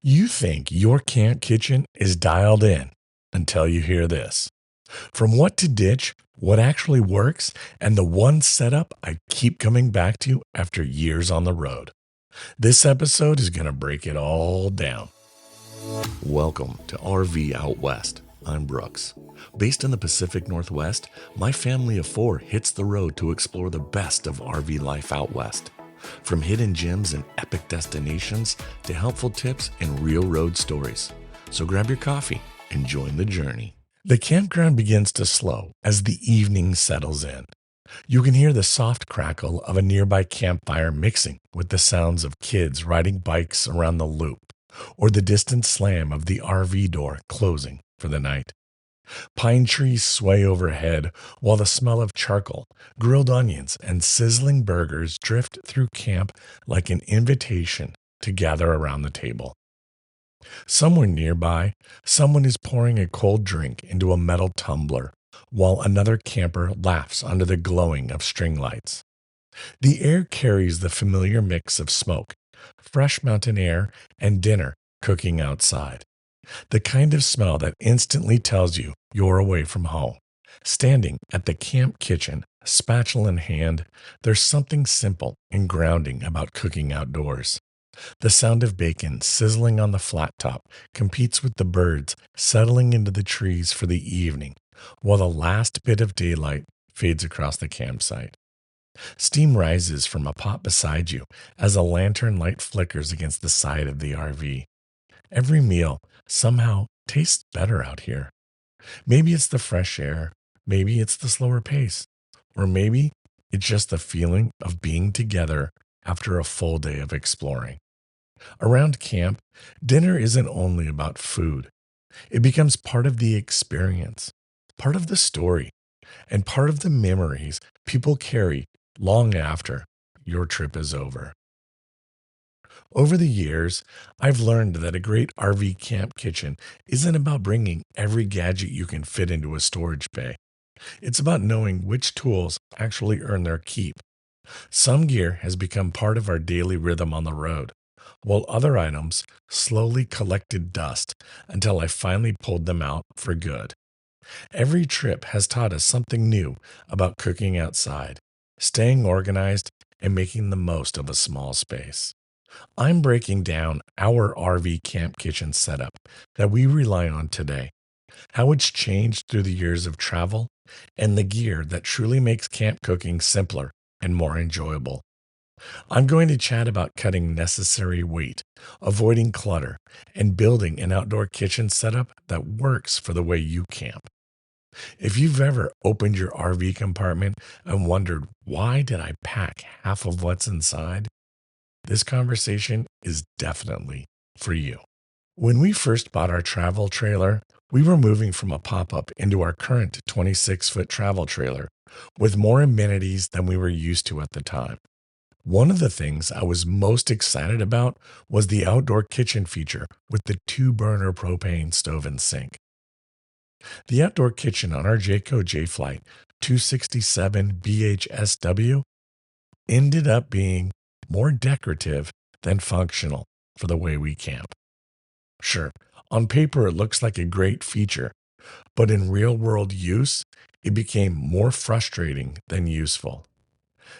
You think your camp kitchen is dialed in until you hear this. From what to ditch, what actually works, and the one setup I keep coming back to after years on the road. This episode is going to break it all down. Welcome to RV Out West. I'm Brooks. Based in the Pacific Northwest, my family of four hits the road to explore the best of RV life out west. From hidden gems and epic destinations to helpful tips and real road stories. So grab your coffee and join the journey. The campground begins to slow as the evening settles in. You can hear the soft crackle of a nearby campfire mixing with the sounds of kids riding bikes around the loop, or the distant slam of the RV door closing for the night. Pine trees sway overhead while the smell of charcoal, grilled onions, and sizzling burgers drift through camp like an invitation to gather around the table. Somewhere nearby, someone is pouring a cold drink into a metal tumbler, while another camper laughs under the glowing of string lights. The air carries the familiar mix of smoke, fresh mountain air, and dinner cooking outside. The kind of smell that instantly tells you you're away from home. Standing at the camp kitchen, spatula in hand, there's something simple and grounding about cooking outdoors. The sound of bacon sizzling on the flat top competes with the birds settling into the trees for the evening, while the last bit of daylight fades across the campsite. Steam rises from a pot beside you as a lantern light flickers against the side of the RV. Every meal somehow tastes better out here. Maybe it's the fresh air, maybe it's the slower pace, or maybe it's just the feeling of being together after a full day of exploring. Around camp, dinner isn't only about food. It becomes part of the experience, part of the story, and part of the memories people carry long after your trip is over. Over the years, I've learned that a great RV camp kitchen isn't about bringing every gadget you can fit into a storage bay. It's about knowing which tools actually earn their keep. Some gear has become part of our daily rhythm on the road, while other items slowly collected dust until I finally pulled them out for good. Every trip has taught us something new about cooking outside, staying organized, and making the most of a small space. I'm breaking down our RV camp kitchen setup that we rely on today, how it's changed through the years of travel, and the gear that truly makes camp cooking simpler and more enjoyable. I'm going to chat about cutting necessary weight, avoiding clutter, and building an outdoor kitchen setup that works for the way you camp. If you've ever opened your RV compartment and wondered, why did I pack half of what's inside? This conversation is definitely for you. When we first bought our travel trailer, we were moving from a pop-up into our current 26-foot travel trailer with more amenities than we were used to at the time. One of the things I was most excited about was the outdoor kitchen feature with the 2-burner propane stove and sink. The outdoor kitchen on our Jayco J-Flight 267 BHSW ended up being more decorative than functional for the way we camp. Sure, on paper it looks like a great feature, but in real-world use, it became more frustrating than useful.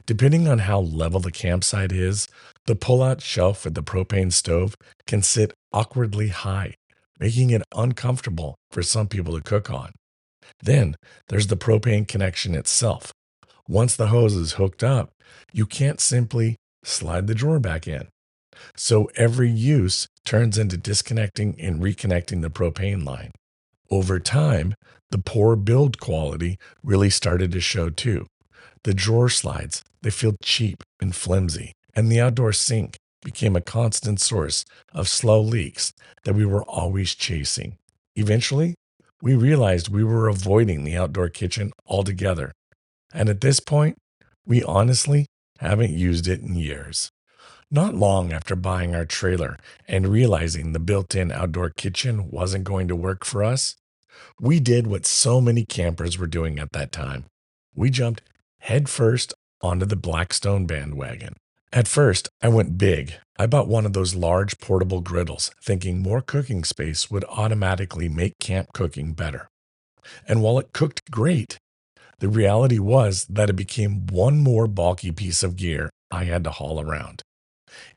Depending on how level the campsite is, the pull-out shelf with the propane stove can sit awkwardly high, making it uncomfortable for some people to cook on. Then there's the propane connection itself. Once the hose is hooked up, you can't simply slide the drawer back in. So every use turns into disconnecting and reconnecting the propane line. Over time, the poor build quality really started to show too. The drawer slides, they feel cheap and flimsy, and the outdoor sink became a constant source of slow leaks that we were always chasing. Eventually, we realized we were avoiding the outdoor kitchen altogether. And at this point, we honestly haven't used it in years. Not long after buying our trailer and realizing the built-in outdoor kitchen wasn't going to work for us, we did what so many campers were doing at that time. We jumped headfirst onto the Blackstone bandwagon. At first, I went big. I bought one of those large portable griddles, thinking more cooking space would automatically make camp cooking better. And while it cooked great, the reality was that it became one more bulky piece of gear I had to haul around.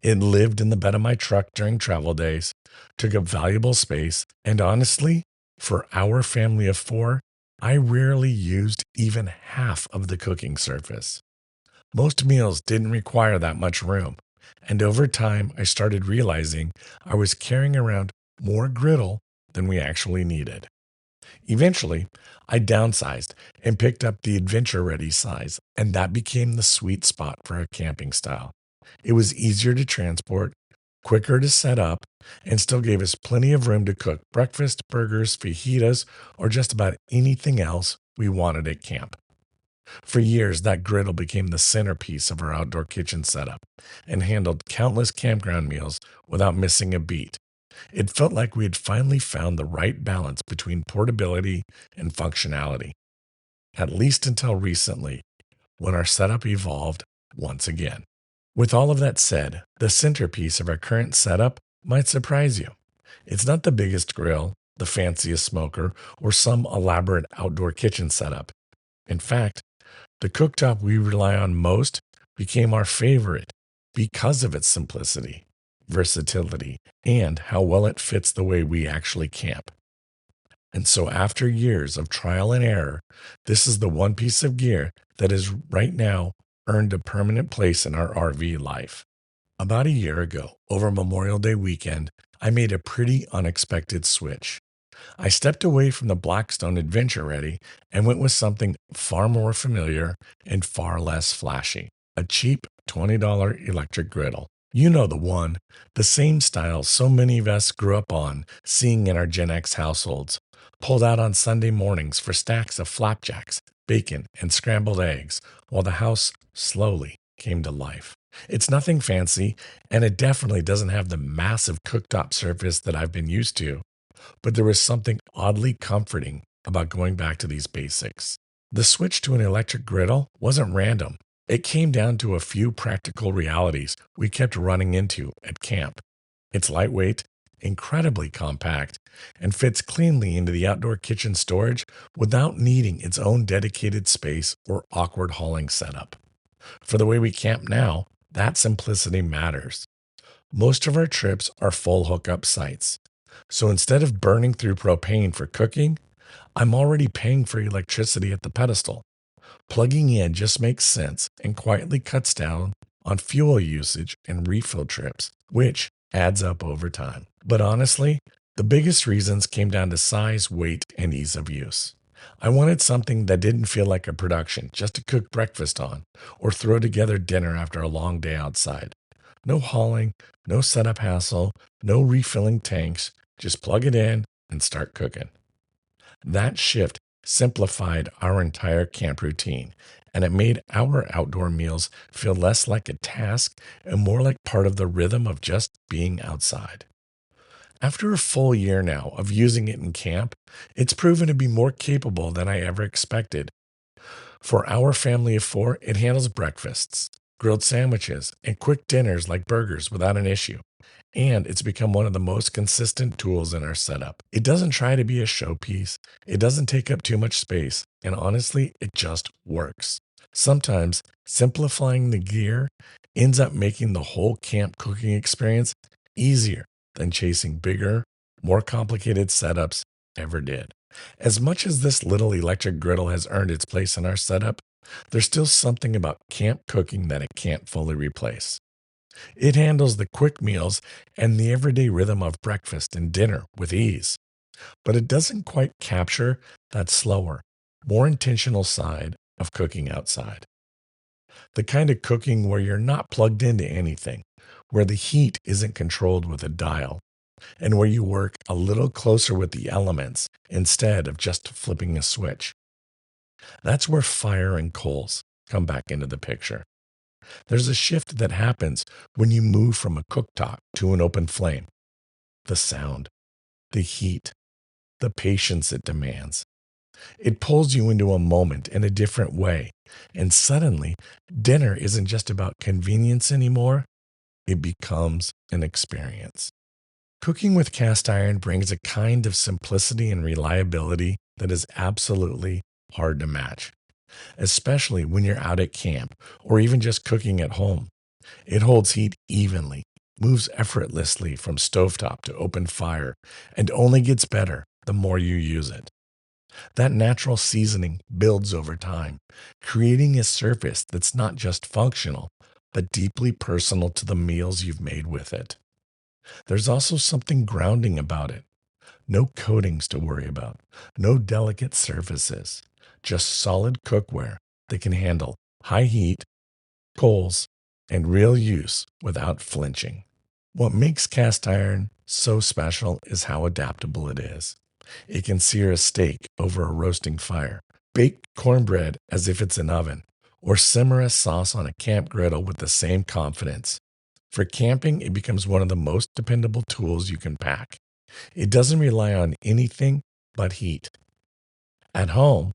It lived in the bed of my truck during travel days, took up valuable space, and honestly, for our family of four, I rarely used even half of the cooking surface. Most meals didn't require that much room, and over time I started realizing I was carrying around more griddle than we actually needed. Eventually, I downsized and picked up the adventure ready size, and that became the sweet spot for our camping style. It was easier to transport, quicker to set up, and still gave us plenty of room to cook breakfast, burgers, fajitas, or just about anything else we wanted at camp. For years, that griddle became the centerpiece of our outdoor kitchen setup and handled countless campground meals without missing a beat. It felt like we had finally found the right balance between portability and functionality, at least until recently, when our setup evolved once again. With all of that said, the centerpiece of our current setup might surprise you. It's not the biggest grill, the fanciest smoker, or some elaborate outdoor kitchen setup. In fact, the cooktop we rely on most became our favorite because of its simplicity, versatility, and how well it fits the way we actually camp. And so, after years of trial and error, this is the one piece of gear that has right now earned a permanent place in our RV life. About a year ago, over Memorial Day weekend, I made a pretty unexpected switch. I stepped away from the Blackstone Adventure Ready and went with something far more familiar and far less flashy, a cheap $20 electric griddle. You know the one, the same style so many of us grew up on, seeing in our Gen X households, pulled out on Sunday mornings for stacks of flapjacks, bacon, and scrambled eggs, while the house slowly came to life. It's nothing fancy, and it definitely doesn't have the massive cooktop surface that I've been used to, but there was something oddly comforting about going back to these basics. The switch to an electric griddle wasn't random. It came down to a few practical realities we kept running into at camp. It's lightweight, incredibly compact, and fits cleanly into the outdoor kitchen storage without needing its own dedicated space or awkward hauling setup. For the way we camp now, that simplicity matters. Most of our trips are full hookup sites. So instead of burning through propane for cooking, I'm already paying for electricity at the pedestal. Plugging in just makes sense and quietly cuts down on fuel usage and refill trips, which adds up over time. But honestly, the biggest reasons came down to size, weight, and ease of use. I wanted something that didn't feel like a production just to cook breakfast on or throw together dinner after a long day outside. No hauling, no setup hassle, no refilling tanks, just plug it in and start cooking. That shift simplified our entire camp routine, and it made our outdoor meals feel less like a task and more like part of the rhythm of just being outside. After a full year now of using it in camp, it's proven to be more capable than I ever expected. For our family of four, it handles breakfasts, grilled sandwiches, and quick dinners like burgers without an issue. And it's become one of the most consistent tools in our setup. It doesn't try to be a showpiece, it doesn't take up too much space, and honestly, it just works. Sometimes simplifying the gear ends up making the whole camp cooking experience easier than chasing bigger, more complicated setups ever did. As much as this little electric griddle has earned its place in our setup, there's still something about camp cooking that it can't fully replace. It handles the quick meals and the everyday rhythm of breakfast and dinner with ease, but it doesn't quite capture that slower, more intentional side of cooking outside. The kind of cooking where you're not plugged into anything, where the heat isn't controlled with a dial, and where you work a little closer with the elements instead of just flipping a switch. That's where fire and coals come back into the picture. There's a shift that happens when you move from a cooktop to an open flame. The sound, the heat, the patience it demands. It pulls you into a moment in a different way. And suddenly, dinner isn't just about convenience anymore, it becomes an experience. Cooking with cast iron brings a kind of simplicity and reliability that is absolutely hard to match, especially when you're out at camp or even just cooking at home. It holds heat evenly, moves effortlessly from stovetop to open fire, and only gets better the more you use it. That natural seasoning builds over time, creating a surface that's not just functional, but deeply personal to the meals you've made with it. There's also something grounding about it. No coatings to worry about, no delicate surfaces, just solid cookware that can handle high heat, coals, and real use without flinching. What makes cast iron so special is how adaptable it is. It can sear a steak over a roasting fire, bake cornbread as if it's an oven, or simmer a sauce on a camp griddle with the same confidence. For camping, it becomes one of the most dependable tools you can pack. It doesn't rely on anything but heat. At home,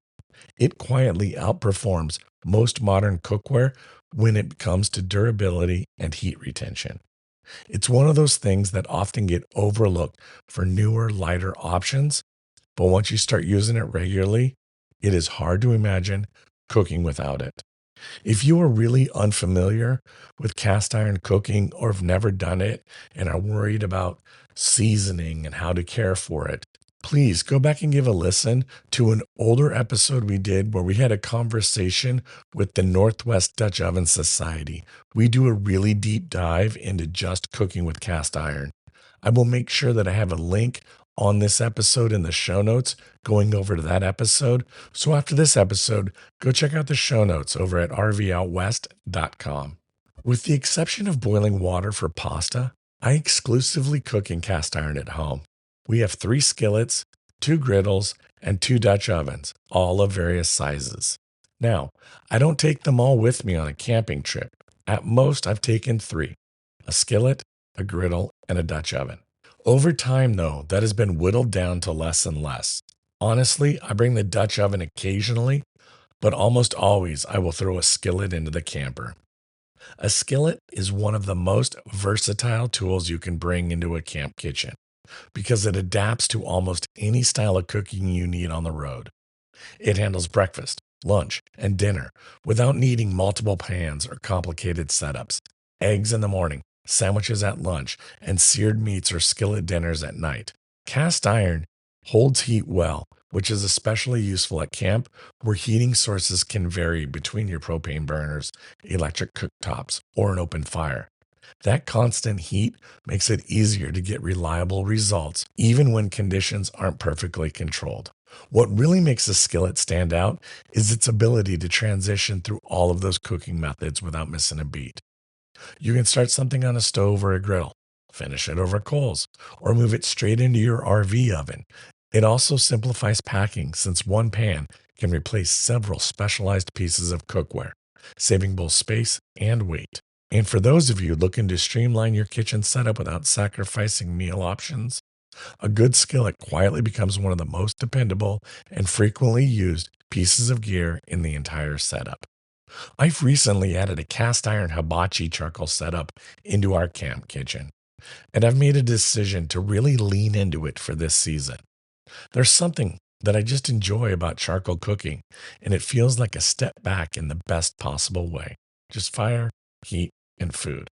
it quietly outperforms most modern cookware when it comes to durability and heat retention. It's one of those things that often get overlooked for newer, lighter options, but once you start using it regularly, it is hard to imagine cooking without it. If you are really unfamiliar with cast iron cooking or have never done it and are worried about seasoning and how to care for it, please go back and give a listen to an older episode we did where we had a conversation with the Northwest Dutch Oven Society. We do a really deep dive into just cooking with cast iron. I will make sure that I have a link on this episode in the show notes going over to that episode. So after this episode, go check out the show notes over at rvoutwest.com. With the exception of boiling water for pasta, I exclusively cook in cast iron at home. We have 3 skillets, 2 griddles, and 2 Dutch ovens, all of various sizes. Now, I don't take them all with me on a camping trip. At most, I've taken 3: a skillet, a griddle, and a Dutch oven. Over time, though, that has been whittled down to less and less. Honestly, I bring the Dutch oven occasionally, but almost always I will throw a skillet into the camper. A skillet is one of the most versatile tools you can bring into a camp kitchen because it adapts to almost any style of cooking you need on the road. It handles breakfast, lunch, and dinner without needing multiple pans or complicated setups. Eggs in the morning, sandwiches at lunch, and seared meats or skillet dinners at night. Cast iron holds heat well, which is especially useful at camp where heating sources can vary between your propane burners, electric cooktops, or an open fire. That constant heat makes it easier to get reliable results even when conditions aren't perfectly controlled. What really makes a skillet stand out is its ability to transition through all of those cooking methods without missing a beat. You can start something on a stove or a griddle, finish it over coals, or move it straight into your RV oven. It also simplifies packing since one pan can replace several specialized pieces of cookware, saving both space and weight. And for those of you looking to streamline your kitchen setup without sacrificing meal options, a good skillet quietly becomes one of the most dependable and frequently used pieces of gear in the entire setup. I've recently added a cast iron hibachi charcoal setup into our camp kitchen, and I've made a decision to really lean into it for this season. There's something that I just enjoy about charcoal cooking, and it feels like a step back in the best possible way. Just fire, heat, and food.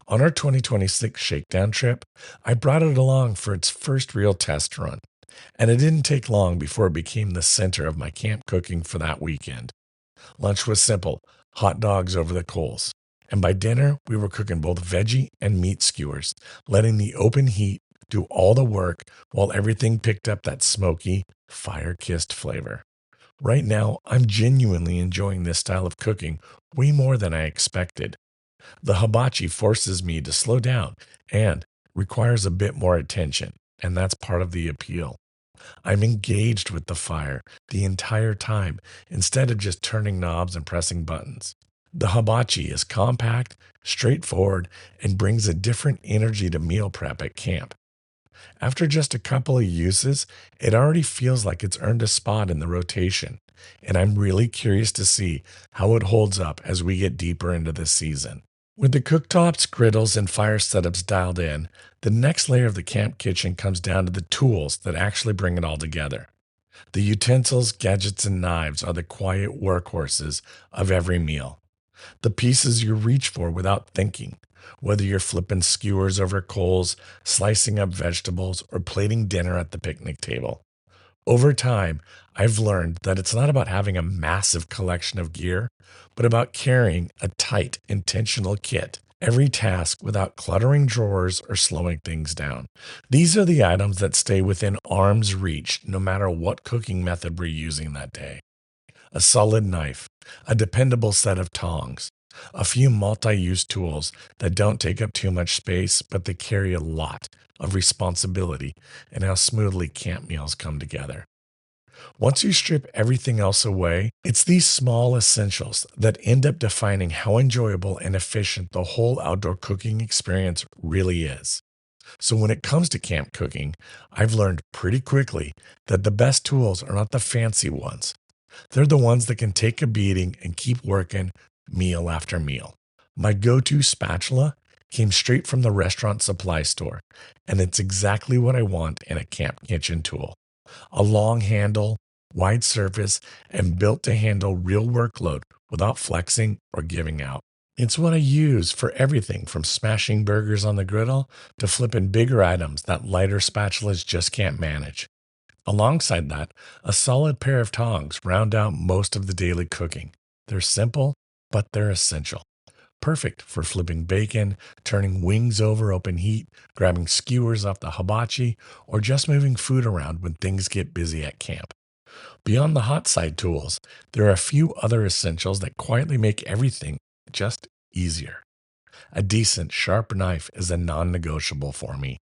On our 2026 shakedown trip, I brought it along for its first real test run, and it didn't take long before it became the center of my camp cooking for that weekend. Lunch was simple: hot dogs over the coals. And by dinner, we were cooking both veggie and meat skewers, letting the open heat do all the work while everything picked up that smoky, fire-kissed flavor. Right now, I'm genuinely enjoying this style of cooking way more than I expected. The hibachi forces me to slow down and requires a bit more attention, and that's part of the appeal. I'm engaged with the fire the entire time instead of just turning knobs and pressing buttons. The hibachi is compact, straightforward, and brings a different energy to meal prep at camp. After just a couple of uses, it already feels like it's earned a spot in the rotation, and I'm really curious to see how it holds up as we get deeper into this season. With the cooktops, griddles, and fire setups dialed in, the next layer of the camp kitchen comes down to the tools that actually bring it all together. The utensils, gadgets, and knives are the quiet workhorses of every meal. The pieces you reach for without thinking, whether you're flipping skewers over coals, slicing up vegetables, or plating dinner at the picnic table. Over time, I've learned that it's not about having a massive collection of gear, but about carrying a tight, intentional kit. Every task without cluttering drawers or slowing things down. These are the items that stay within arm's reach no matter what cooking method we're using that day. A solid knife, a dependable set of tongs, a few multi-use tools that don't take up too much space, but they carry a lot of responsibility in how smoothly camp meals come together. Once you strip everything else away, it's these small essentials that end up defining how enjoyable and efficient the whole outdoor cooking experience really is. So when it comes to camp cooking, I've learned pretty quickly that the best tools are not the fancy ones. They're the ones that can take a beating and keep working meal after meal. My go-to spatula came straight from the restaurant supply store, and it's exactly what I want in a camp kitchen tool. A long handle, wide surface, and built to handle real workload without flexing or giving out. It's what I use for everything from smashing burgers on the griddle to flipping bigger items that lighter spatulas just can't manage. Alongside that, a solid pair of tongs round out most of the daily cooking. They're simple, but they're essential. Perfect for flipping bacon, turning wings over open heat, grabbing skewers off the hibachi, or just moving food around when things get busy at camp. Beyond the hot side tools, there are a few other essentials that quietly make everything just easier. A decent, sharp knife is a non-negotiable for me.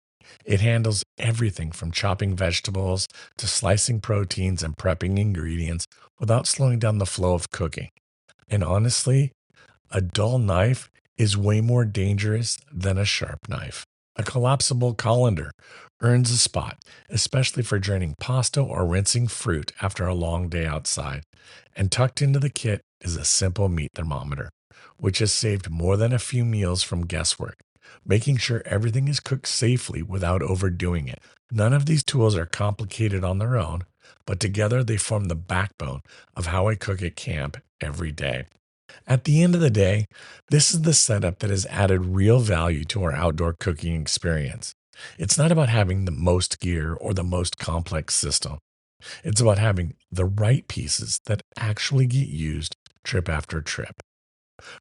It handles everything from chopping vegetables to slicing proteins and prepping ingredients without slowing down the flow of cooking. And honestly, a dull knife is way more dangerous than a sharp knife. A collapsible colander earns a spot, especially for draining pasta or rinsing fruit after a long day outside. And tucked into the kit is a simple meat thermometer, which has saved more than a few meals from guesswork, making sure everything is cooked safely without overdoing it. None of these tools are complicated on their own, but together they form the backbone of how I cook at camp every day. At the end of the day, this is the setup that has added real value to our outdoor cooking experience. It's not about having the most gear or the most complex system. It's about having the right pieces that actually get used trip after trip.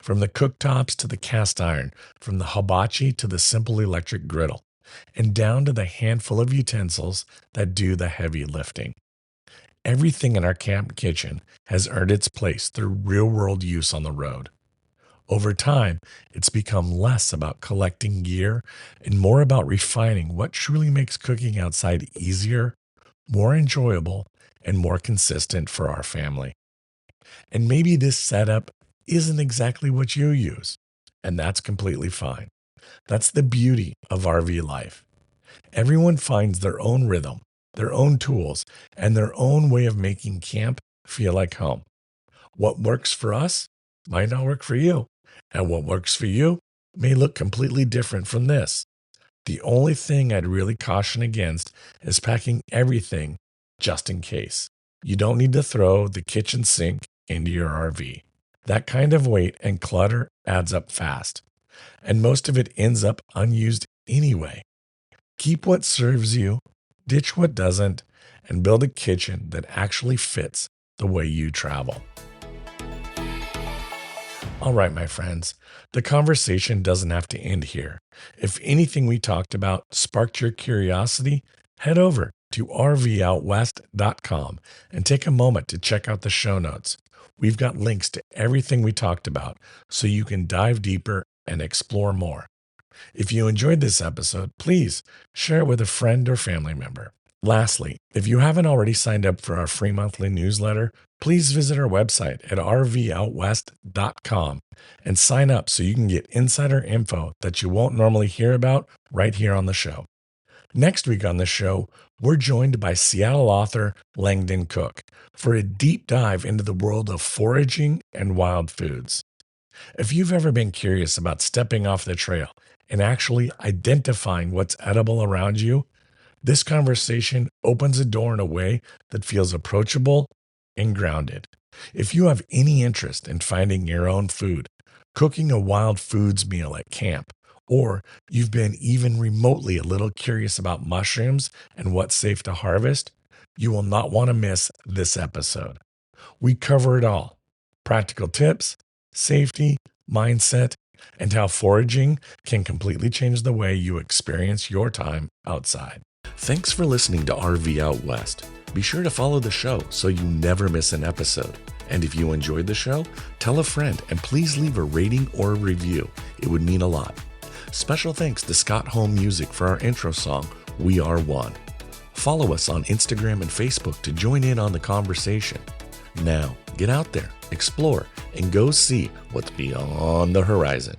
From the cooktops to the cast iron, from the hibachi to the simple electric griddle, and down to the handful of utensils that do the heavy lifting. Everything in our camp kitchen has earned its place through real-world use on the road. Over time, it's become less about collecting gear and more about refining what truly makes cooking outside easier, more enjoyable, and more consistent for our family. And maybe this setup isn't exactly what you use, and that's completely fine. That's the beauty of RV life. Everyone finds their own rhythm, their own tools, and their own way of making camp feel like home. What works for us might not work for you, and what works for you may look completely different from this. The only thing I'd really caution against is packing everything just in case. You don't need to throw the kitchen sink into your RV. That kind of weight and clutter adds up fast, and most of it ends up unused anyway. Keep what serves you, ditch what doesn't, and build a kitchen that actually fits the way you travel. All right, my friends, the conversation doesn't have to end here. If anything we talked about sparked your curiosity, head over to rvoutwest.com and take a moment to check out the show notes. We've got links to everything we talked about so you can dive deeper and explore more. If you enjoyed this episode, please share it with a friend or family member. Lastly, if you haven't already signed up for our free monthly newsletter, please visit our website at rvoutwest.com and sign up so you can get insider info that you won't normally hear about right here on the show. Next week on the show, we're joined by Seattle author Langdon Cook for a deep dive into the world of foraging and wild foods. If you've ever been curious about stepping off the trail and actually identifying what's edible around you, this conversation opens a door in a way that feels approachable and grounded. If you have any interest in finding your own food, cooking a wild foods meal at camp, or you've been even remotely a little curious about mushrooms and what's safe to harvest, you will not want to miss this episode. We cover it all: practical tips, safety, mindset, and how foraging can completely change the way you experience your time outside. Thanks for listening to RV Out West. Be sure to follow the show so you never miss an episode. And if you enjoyed the show, tell a friend and please leave a rating or a review. It would mean a lot. Special thanks to Scott Home Music for our intro song, We Are One. Follow us on Instagram and Facebook to join in on the conversation. Now, get out there, explore, and go see what's beyond the horizon.